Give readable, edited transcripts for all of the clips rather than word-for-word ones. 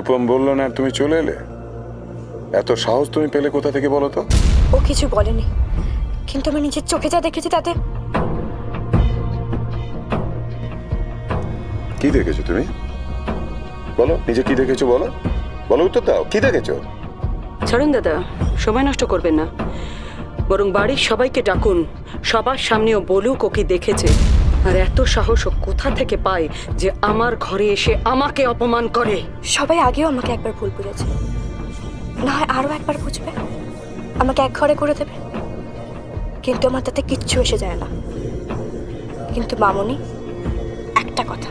রূপম বললো না, তুমি চলে এলে। এত সাহস তুমি পেলে কোথা থেকে বলো তো? ও কিছু বলেনি, কিন্তু আমি নিজের চোখে যা দেখেছি তাতে। কি দেখেছো তুমি? বলো, নিজে কি দেখেছো বলো, বলো, উত্তর দাও, কি দেখেছো? ছাড়ুন দাদা, সময় নষ্ট করবেন না, বরং বাড়ির সবাইকে ডাকুন, সবার সামনেও বলুক ও কি দেখেছে। আর এত সাহস ও কোথা থেকে পায় যে আমার ঘরে এসে আমাকে অপমান করে? সবাই আগেও আমাকে একবার ভুল বুঝেছে, না হয় আরো একবার বুঝবে, আমাকে এক ঘরে করে দেবে, কিন্তু আমার তাতে কিচ্ছু এসে যায় না। কিন্তু মামনি, একটা কথা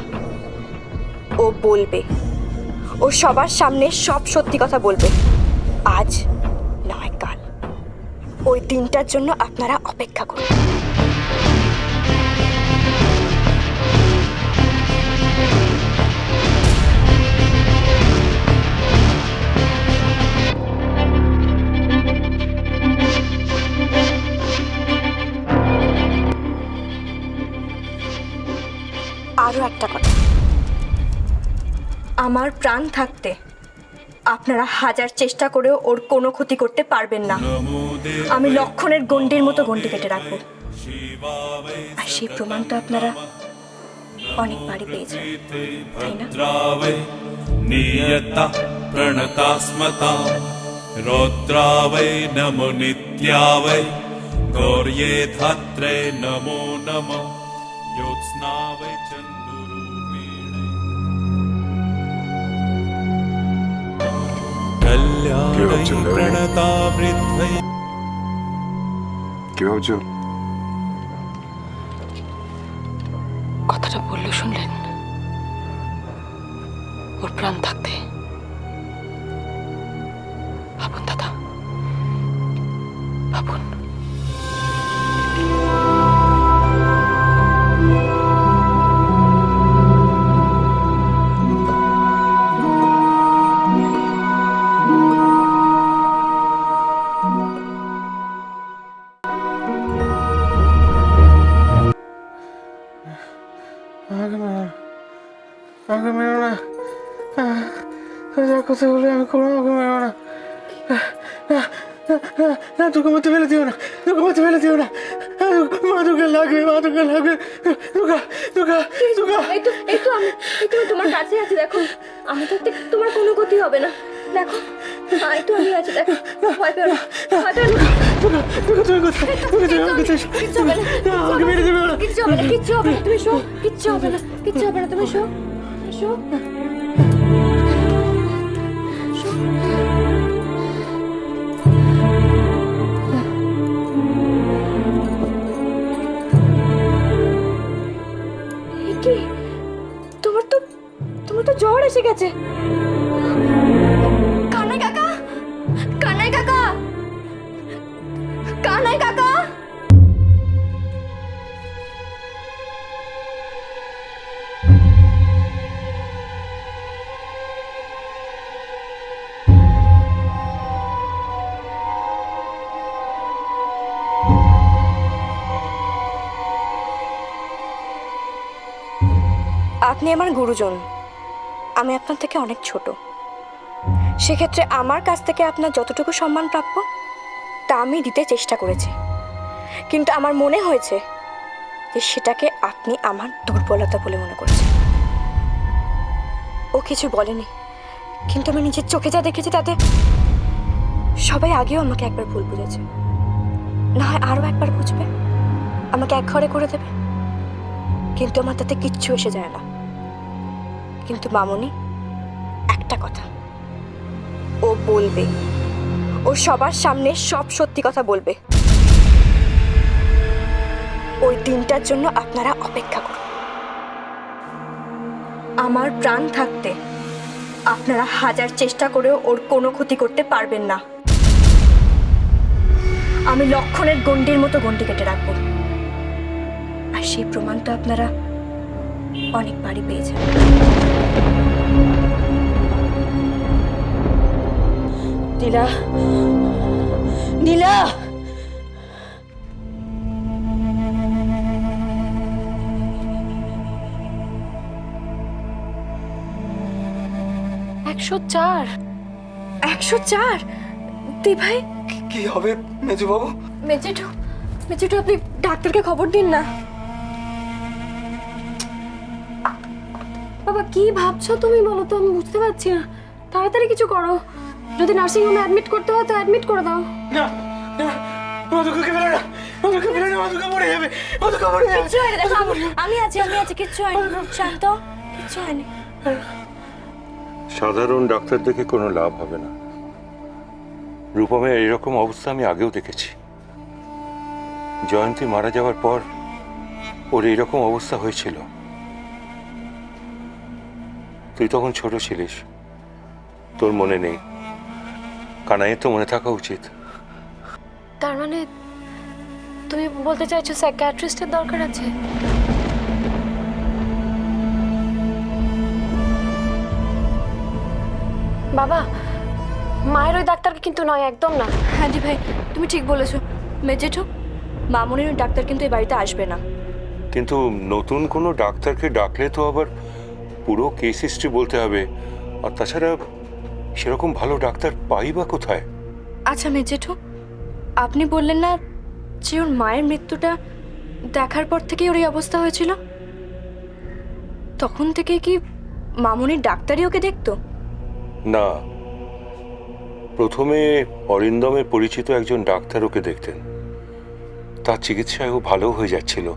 ও বলবে, ও সবার সামনে সব সত্যি কথা বলবে, আজ নয় কাল। ওই দিনটার জন্য আপনারা অপেক্ষা করুন। আরো একটা কথা, আমার প্রাণ থাকতে আপনারা হাজার চেষ্টা করেও ওর কোনো ক্ষতি করতে পারবেন না। আমি লক্ষণের গণ্ডির মতো গণ্ডি কেটে রাখবো, আর সেই প্রমাণ তো আপনারা অনেকবারই পেয়েছেন, তাই না? नियता प्रणतास्मता रौद्रावै नमो नित्यावै गौर्ये धात्रे नमो नमः ज्योत्स्नावै चन्दुरूपिणे कल्याणै प्रणता वृद्धै। কি ভাবছো? কথাটা বললো শুনলেন? ওর প্রাণ থাকতে ভাবুন দাদা, ভাবুন। আমাকে মেরো না, যা কথা বলে আমি করবো, আমাকে মেরো না, তোকে মধ্যে ফেলে দিও না, তোকে মধ্যে ফেলে দিও না, মা তোকে লাগবে, মা তোকে লাগবে, দুকা দুকা দুকা। এই তো আমি তোমার কাছে আছি, দেখো আমি থাকতে তোমার কোনো ক্ষতি হবে না, দেখো এই তো আমি আছি, দেখো ভয় পেও না, ভয় পেও না। আমাকে মেরে দেবে না, কিচ্ছু হবে না, কিচ্ছু হবে না, তুমি শো, কিচ্ছু হবে না, কিচ্ছু হবে না, তুমি শো শো। কি তোমার তো জ্বর এসে গেছে। কানাই কাকা, কানাই কাকা, কানাই কাকা। আপনি আমার গুরুজন, আমি আপনার থেকে অনেক ছোট, সেক্ষেত্রে আমার কাছ থেকে আপনার যতটুকু সম্মান প্রাপ্য তা আমি দিতে চেষ্টা করেছি, কিন্তু আমার মনে হয়েছে যে সেটাকে আপনি আমার দুর্বলতা বলে মনে করছেন। ও কিছু বলেনি, কিন্তু আমি নিজের চোখে যা দেখেছি তাতে। সবাই আগেও আমাকে একবার ভুল বুঝেছে, না হয় আরো একবার বুঝবে, আমাকে এক ঘরে করে দেবে, কিন্তু আমার তাতে কিচ্ছু এসে যায় না। কিন্তু মামনি, একটা কথা ও বলবে, ও সবার সামনে সব সত্যি কথা বলবে, ওই দিনটার জন্য আপনারা অপেক্ষা করুন। আমার প্রাণ থাকতে আপনারা হাজার চেষ্টা করেও ওর কোনো ক্ষতি করতে পারবেন না। আমি লক্ষণের গণ্ডির মতো গণ্ডি কেটে রাখবো, আর সেই প্রমাণ তো আপনারা অনেকবারই পেয়েছেন। নীলা, নীলা, 104। 104? দি ভাই, কি হবে মেজো বাবু? মেজেঠু মেজেঠু আপনি ডাক্তারকে খবর দিন না। বাবা কি ভাবছো তুমি বলো তো, আমি বুঝতে পারছি না। তাড়াতাড়ি কিছু করো, যদি নার্সিং হোমে অ্যাডমিট করতে হয় তো অ্যাডমিট করে দাও। না না, মধুকে ফেলো না, মধুকে ফেলো না, মধুকে মরে যাবে, মধুকে মরে যাবে। কিচ্ছু হয়নি, দেখো আমি আছি, কিচ্ছু হয়নি, শান্ত, কিচ্ছু হয়নি। সাধারণ ডাক্তার দেখে কোনো লাভ হবে না। রূপমের এরকম অবস্থা আমি আগেও দেখেছি। জয়ন্তী মারা যাওয়ার পর ওর এইরকম অবস্থা হয়েছিল। তুই তখন ছোট ছিলিস, তোর মনে নেই। কানাইয়ের তো মনে থাকা উচিত। তার মানে তুমি বলতে চাইছো সাইকিয়াট্রিস্টের দরকার আছে? বাবা, মায়ের ওই ডাক্তারকে কিন্তু নয়, একদম না। হ্যাঁ দি ভাই, তুমি ঠিক বলেছো। মেজেঠু, মামুনির ওই ডাক্তার কিন্তু এই বাড়িতে আসবে না। কিন্তু নতুন কোনো ডাক্তারকে ডাকলে তো আবার পুরো কেস হিস্ট্রি বলতে হবে। আর তাছাড়া সেরকম ভালো ডাক্তার পাই বা কোথায়? আচ্ছা মেজেঠু, আপনি বললেন না যে ওর মায়ের মৃত্যুটা দেখার পর থেকেই ওর এই অবস্থা হয়েছিল? তখন থেকে কি মামুনির ডাক্তারই ওকে দেখতো? না, প্রথমে অরিন্দমের পরিচিত একজন ডাক্তার ওকে দেখতেন। তার চিকিৎসায় ও ভালো হয়ে যাচ্ছিল।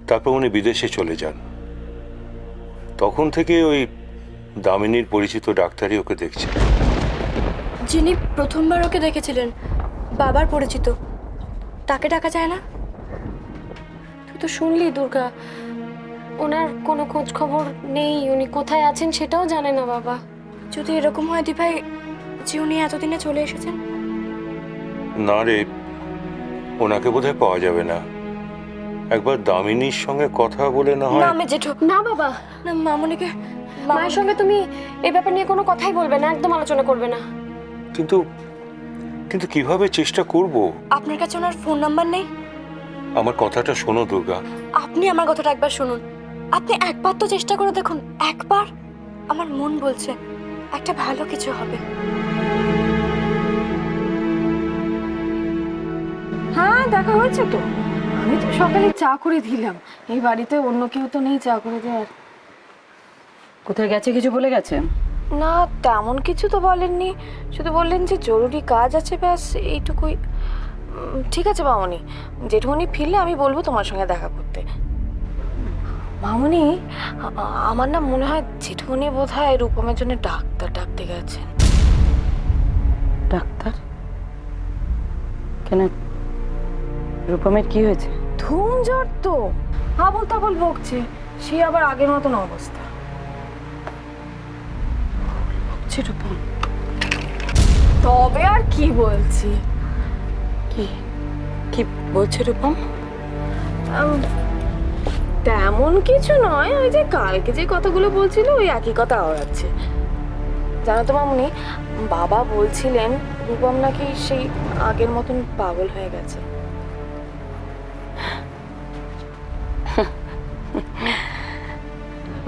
তারপর উনি বিদেশে চলে যান। তখন থেকে ওই দামিনীর পরিচিত ডাক্তারই ওকে দেখছে। যিনি প্রথমবার ওকে দেখেছিলেন, বাবার পরিচিত, তাকে ডাকা যায় না? তুই তো শুনলি দুর্গা, ওনার কোনো খোঁজ খবর নেই, উনি কোথায় আছেন সেটাও জানে না বাবা। যদি এরকম হয় দি ভাই যে উনি এতদিনে চলে এসেছেন? না রে, ওনাকে বোধহয় পাওয়া যাবে না। একবার দামিনীর সঙ্গে কথা বলে না হয়। না মেজেঠু, না বাবা, না মামুনিকে, মায়ের সঙ্গে তুমি এই ব্যাপার নিয়ে কোনো কথাই বলবে না, একদম আলোচনা করবে না। কিন্তু কিন্তু কিভাবে চেষ্টা করব? আপনার কাছে ওনার ফোন নাম্বার নেই? আমার কথাটা শোনো দুর্গা। আপনি আমার কথাটা একবার শুনুন। আপনি একবার তো চেষ্টা করে দেখুন, একবার। আমার মন বলছে একটা ভালো কিছু হবে। হ্যাঁ, দেখা হয়েছে তো। আমি তো সকালে চা করে দিলাম। এই বাড়িতে অন্য কেউ তো নেই চা করে দেওয়ার। কোথায় গেছে কিছু বলে গেছে? না, তেমন কিছু তো বলেননি, শুধু বললেন যে জরুরি কাজ আছে, ব্যাস এইটুকুই। ঠিক আছে মামনি, জেঠুমনি ফিরলে আমি বলবো তোমার সঙ্গে দেখা করতে। মামনি, আমার না মনে হয় জেঠুমনি বোধহয় রূপমের জন্য ডাক্তার ডাকতে গেছেন। ডাক্তার? কেন, রূপমের কি হয়েছে? ধুম জ্বর তো, আবল তাবল বকছে। সে আবার আগের মতন অবস্থা। রূপম তবে আর কি বলছি? কি কি বলছে রূপম? তেমন কিছু নয়, ওই যে কালকে যে কথাগুলো বলছিল ওই একই কথা আওড়াচ্ছে। জানো তো মামুনি, বাবা বলছিলেন রূপম নাকি সেই আগের মতন পাগল হয়ে গেছে।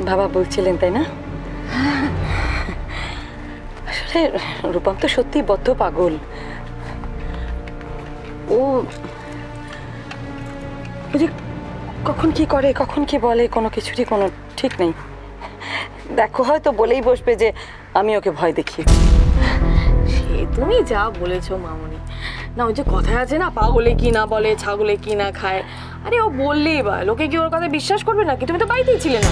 বাবা বলছিলেন তাই না? আসলে রূপম তো সত্যি বদ্ধ পাগল। ও যে কখন কি করে, কখন কি বলে, কোনো কিছুরই কোনো ঠিক নেই। দেখো হয়তো বলেই বসবে যে আমি ওকে ভয় দেখি। সে তুমি যা বলেছো মামুনি। না, ওই যে কথায় আছে না, পাগলে কি না বলে, ছাগলে কি না খায়। আরে ও বললেই বা লোকে কি ওর কথা বিশ্বাস করবে নাকি? তুমি তো বাড়িতেই ছিলে না।